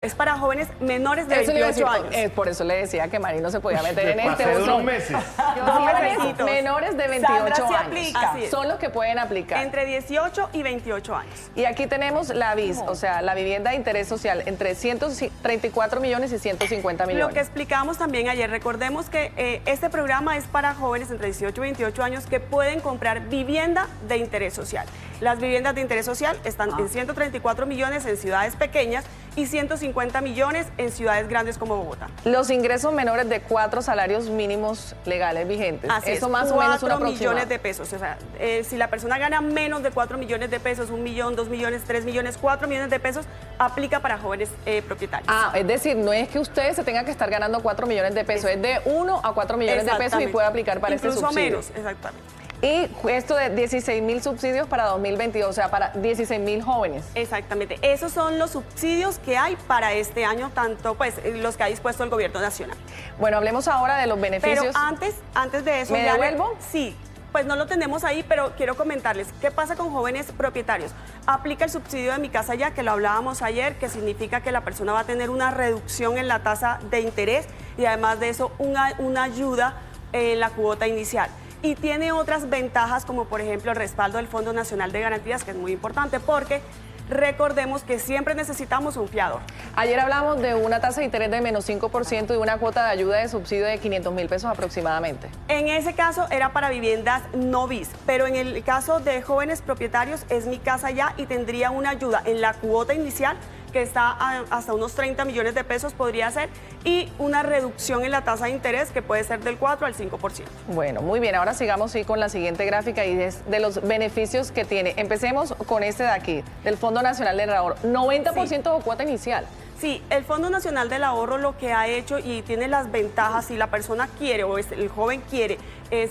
Es para jóvenes menores de Eso le iba a 28 decir, años. por eso le decía que Mari no se podía meter en este Pasé de uso. unos meses. Jóvenes menores de 28 Sandra, sí años. aplica. Así es. Son los que pueden aplicar. Entre 18 y 28 años. Y aquí tenemos la VIS, o sea, la vivienda de interés social, entre 134 millones y 150 millones. Lo que explicamos también ayer, recordemos que este programa es para jóvenes entre 18 y 28 años que pueden comprar vivienda de interés social. Las viviendas de interés social están en 134 millones en ciudades pequeñas y 150 millones en ciudades grandes como Bogotá. Los ingresos menores de 4 salarios mínimos legales vigentes. Así Eso es, más o menos 4 una aproximada. millones de pesos. O sea, si la persona gana menos de 4 millones de pesos, 1 millón, 2 millones, 3 millones, 4 millones de pesos, aplica para jóvenes propietarios. Ah, es decir, no es que usted se tenga que estar ganando 4 millones de pesos, es de 1 a 4 millones de pesos y puede aplicar para este subsidio. Incluso menos, exactamente. Y esto de 16.000 subsidios para 2022, o sea, para 16.000 jóvenes. Exactamente. Esos son los subsidios que hay para este año, tanto pues los que ha dispuesto el gobierno nacional. Bueno, hablemos ahora de los beneficios. Pero antes de eso... ¿Me devuelvo? Sí. Pues no lo tenemos ahí, pero quiero comentarles qué pasa con jóvenes propietarios. Aplica el subsidio de Mi Casa Ya, que lo hablábamos ayer, que significa que la persona va a tener una reducción en la tasa de interés y además de eso una ayuda en la cuota inicial. Y tiene otras ventajas como por ejemplo el respaldo del Fondo Nacional de Garantías, que es muy importante porque recordemos que siempre necesitamos un fiador. Ayer hablamos de una tasa de interés de menos 5% y una cuota de ayuda de subsidio de 500.000 pesos aproximadamente. En ese caso era para viviendas no BIS, pero en el caso de jóvenes propietarios es Mi Casa Ya y tendría una ayuda en la cuota inicial que está hasta unos 30 millones de pesos podría ser, y una reducción en la tasa de interés que puede ser del 4 al 5%. Bueno, muy bien, ahora sigamos con la siguiente gráfica y de los beneficios que tiene. Empecemos con este de aquí, del Fondo Nacional del Ahorro, 90% de cuota inicial. Sí, el Fondo Nacional del Ahorro lo que ha hecho y tiene las ventajas, si la persona quiere o el joven quiere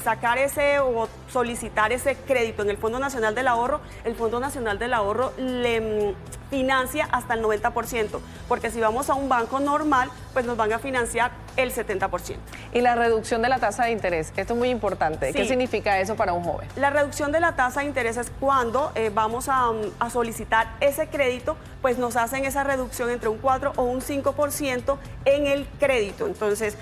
sacar ese o solicitar ese crédito en el Fondo Nacional del Ahorro, el Fondo Nacional del Ahorro le financia hasta el 90%, porque si vamos a un banco normal, pues nos van a financiar el 70%. Y la reducción de la tasa de interés, esto es muy importante. Sí. ¿Qué significa eso para un joven? La reducción de la tasa de interés es cuando vamos a solicitar ese crédito, pues nos hacen esa reducción entre un 4 o un 5% en el crédito. Entonces,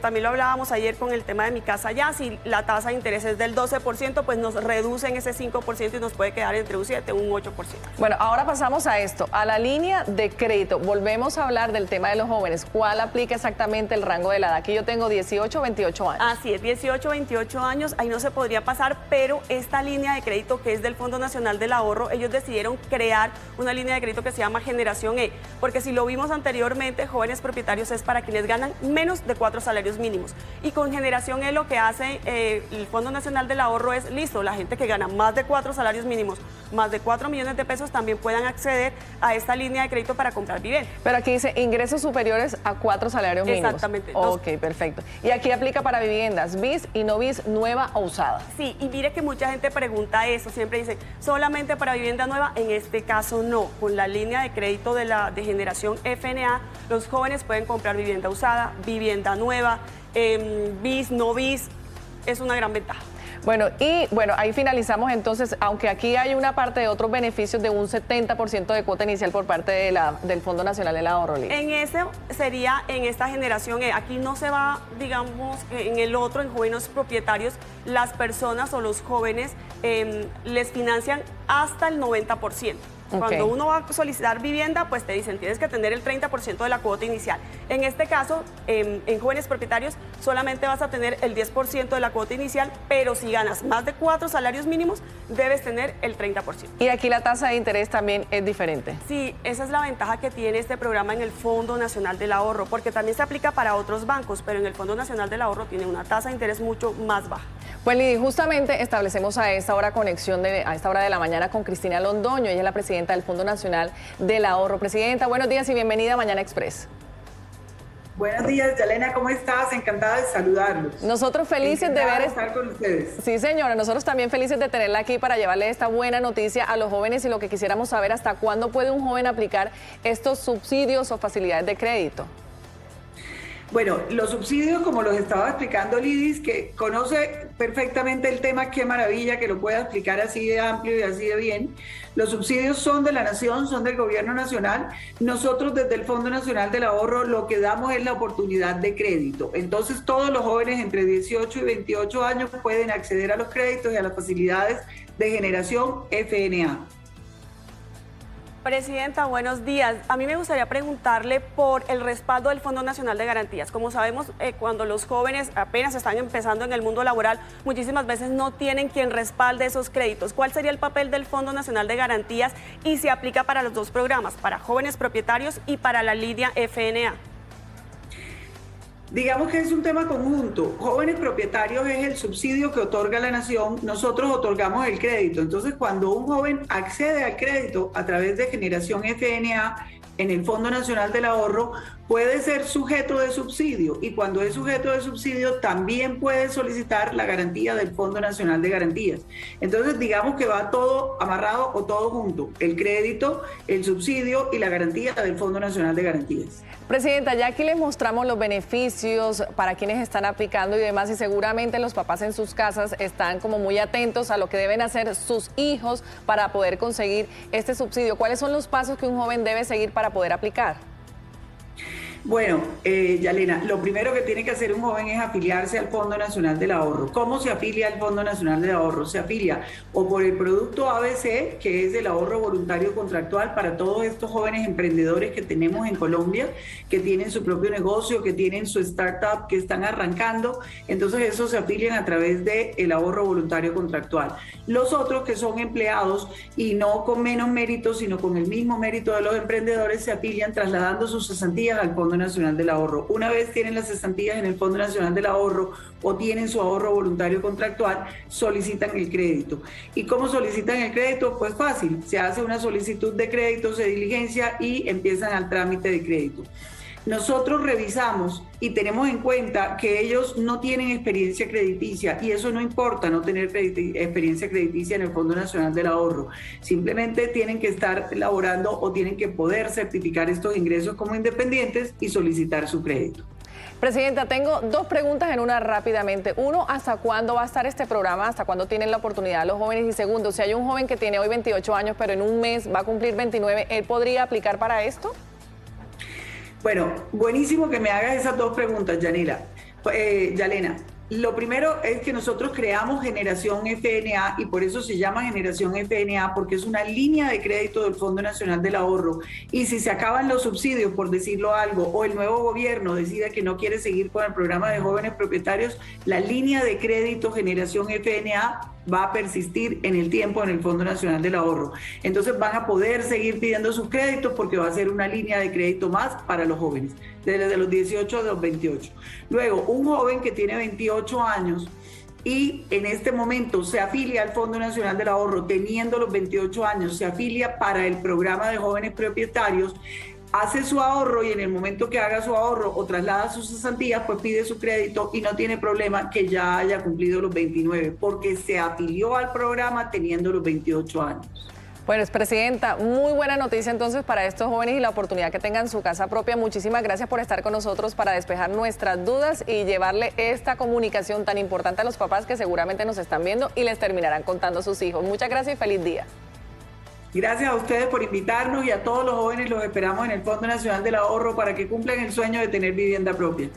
también lo hablábamos ayer con el tema de Mi Casa Ya, si la tasa de interés es del 12%, pues nos reducen ese 5% y nos puede quedar entre un 7 o un 8%. Bueno, ahora pasamos a esto, a la línea de crédito. Volvemos a hablar del tema de los jóvenes. ¿Cuál aplica exactamente el rango de la edad? Aquí yo tengo 18 o 28 años. Así es, 18 o 28 años, ahí no se podría pasar, pero esta línea de crédito que es del Fondo Nacional del Ahorro, ellos decidieron crear una línea de crédito que se llama Generación E, porque si lo vimos anteriormente, jóvenes propietarios es para quienes ganan menos de 4 salarios mínimos. Y con Generación E lo que hace el Fondo Nacional del Ahorro es, listo, la gente que gana más de 4 salarios mínimos, más de 4 millones de pesos, también puedan acceder a esta línea de crédito para comprar vivienda. Pero aquí dice ingresos superiores a 4 salarios mínimos. Exactamente. Ok, perfecto. Y aquí aplica para viviendas BIS y no BIS, nueva o usada. Sí, y mire que mucha gente pregunta eso, siempre dice, solamente para vivienda nueva, en este caso no. Con la línea de crédito de Generación FNA, los jóvenes pueden comprar vivienda usada, vivienda nueva, BIS, no BIS, es una gran ventaja. Bueno, ahí finalizamos entonces, aunque aquí hay una parte de otros beneficios de un 70% de cuota inicial por parte del Fondo Nacional del Ahorro. En ese sería en esta generación, aquí no se va, digamos, en el otro, en jóvenes propietarios, las personas o los jóvenes les financian hasta el 90%. Cuando uno va a solicitar vivienda, pues te dicen, tienes que tener el 30% de la cuota inicial. En este caso, en jóvenes propietarios, solamente vas a tener el 10% de la cuota inicial, pero si ganas más de 4 salarios mínimos, debes tener el 30%. Y aquí la tasa de interés también es diferente. Sí, esa es la ventaja que tiene este programa en el Fondo Nacional del Ahorro, porque también se aplica para otros bancos, pero en el Fondo Nacional del Ahorro tiene una tasa de interés mucho más baja. Pues Lidy, justamente establecemos a esta hora conexión a esta hora de la mañana con Cristina Londoño, ella es la presidenta del Fondo Nacional del Ahorro. Presidenta, buenos días y bienvenida a Mañana Express. Buenos días, Yalena, ¿cómo estás? Encantada de saludarlos. Nosotros felices de ver estar con ustedes. Sí, señora, nosotros también felices de tenerla aquí para llevarle esta buena noticia a los jóvenes y lo que quisiéramos saber hasta cuándo puede un joven aplicar estos subsidios o facilidades de crédito. Bueno, los subsidios, como los estaba explicando Lidis, que conoce perfectamente el tema, qué maravilla que lo pueda explicar así de amplio y así de bien. Los subsidios son de la nación, son del gobierno nacional. Nosotros desde el Fondo Nacional del Ahorro lo que damos es la oportunidad de crédito. Entonces todos los jóvenes entre 18 y 28 años pueden acceder a los créditos y a las facilidades de generación FNA. Presidenta, buenos días. A mí me gustaría preguntarle por el respaldo del Fondo Nacional de Garantías. Como sabemos, cuando los jóvenes apenas están empezando en el mundo laboral, muchísimas veces no tienen quien respalde esos créditos. ¿Cuál sería el papel del Fondo Nacional de Garantías y se aplica para los dos programas, para jóvenes propietarios y para la línea FNA? Digamos que es un tema conjunto. Jóvenes propietarios es el subsidio que otorga la nación, nosotros otorgamos el crédito. Entonces, cuando un joven accede al crédito a través de generación FNA en el Fondo Nacional del Ahorro, puede ser sujeto de subsidio y cuando es sujeto de subsidio también puede solicitar la garantía del Fondo Nacional de Garantías. Entonces, digamos que va todo amarrado o todo junto, el crédito, el subsidio y la garantía del Fondo Nacional de Garantías. Presidenta, ya aquí les mostramos los beneficios para quienes están aplicando y demás, y seguramente los papás en sus casas están como muy atentos a lo que deben hacer sus hijos para poder conseguir este subsidio. ¿Cuáles son los pasos que un joven debe seguir para poder aplicar? Bueno, Yalena, lo primero que tiene que hacer un joven es afiliarse al Fondo Nacional del Ahorro. ¿Cómo se afilia al Fondo Nacional del Ahorro? Se afilia o por el producto ABC, que es el ahorro voluntario contractual para todos estos jóvenes emprendedores que tenemos en Colombia, que tienen su propio negocio, que tienen su startup, que están arrancando. Entonces, eso se afilian a través del ahorro voluntario contractual. Los otros que son empleados y no con menos mérito, sino con el mismo mérito de los emprendedores, se afilian trasladando sus cesantías al Fondo Nacional del Ahorro. Una vez tienen las cesantías en el Fondo Nacional del Ahorro o tienen su ahorro voluntario contractual, solicitan el crédito. ¿Y cómo solicitan el crédito? Pues fácil, se hace una solicitud de crédito, se diligencia y empiezan al trámite de crédito. Nosotros revisamos y tenemos en cuenta que ellos no tienen experiencia crediticia y eso no importa, no tener experiencia crediticia en el Fondo Nacional del Ahorro. Simplemente tienen que estar elaborando o tienen que poder certificar estos ingresos como independientes y solicitar su crédito. Presidenta, tengo dos preguntas en una rápidamente. Uno, ¿hasta cuándo va a estar este programa? ¿Hasta cuándo tienen la oportunidad los jóvenes? Y segundo, si hay un joven que tiene hoy 28 años, pero en un mes va a cumplir 29, ¿él podría aplicar para esto? Bueno, buenísimo que me hagas esas dos preguntas, Yalena. Lo primero es que nosotros creamos Generación FNA y por eso se llama Generación FNA, porque es una línea de crédito del Fondo Nacional del Ahorro. Y si se acaban los subsidios, por decirlo algo, o el nuevo gobierno decide que no quiere seguir con el programa de jóvenes propietarios, la línea de crédito Generación FNA va a persistir en el tiempo en el Fondo Nacional del Ahorro. Entonces van a poder seguir pidiendo sus créditos porque va a ser una línea de crédito más para los jóvenes, desde los 18 a los 28. Luego, un joven que tiene 28 años y en este momento se afilia al Fondo Nacional del Ahorro, teniendo los 28 años, se afilia para el programa de jóvenes propietarios, hace su ahorro y en el momento que haga su ahorro o traslada sus cesantías, pues pide su crédito y no tiene problema que ya haya cumplido los 29, porque se afilió al programa teniendo los 28 años. Bueno, Presidenta, muy buena noticia entonces para estos jóvenes y la oportunidad que tengan su casa propia. Muchísimas gracias por estar con nosotros para despejar nuestras dudas y llevarle esta comunicación tan importante a los papás que seguramente nos están viendo y les terminarán contando a sus hijos. Muchas gracias y feliz día. Gracias a ustedes por invitarnos y a todos los jóvenes los esperamos en el Fondo Nacional del Ahorro para que cumplan el sueño de tener vivienda propia.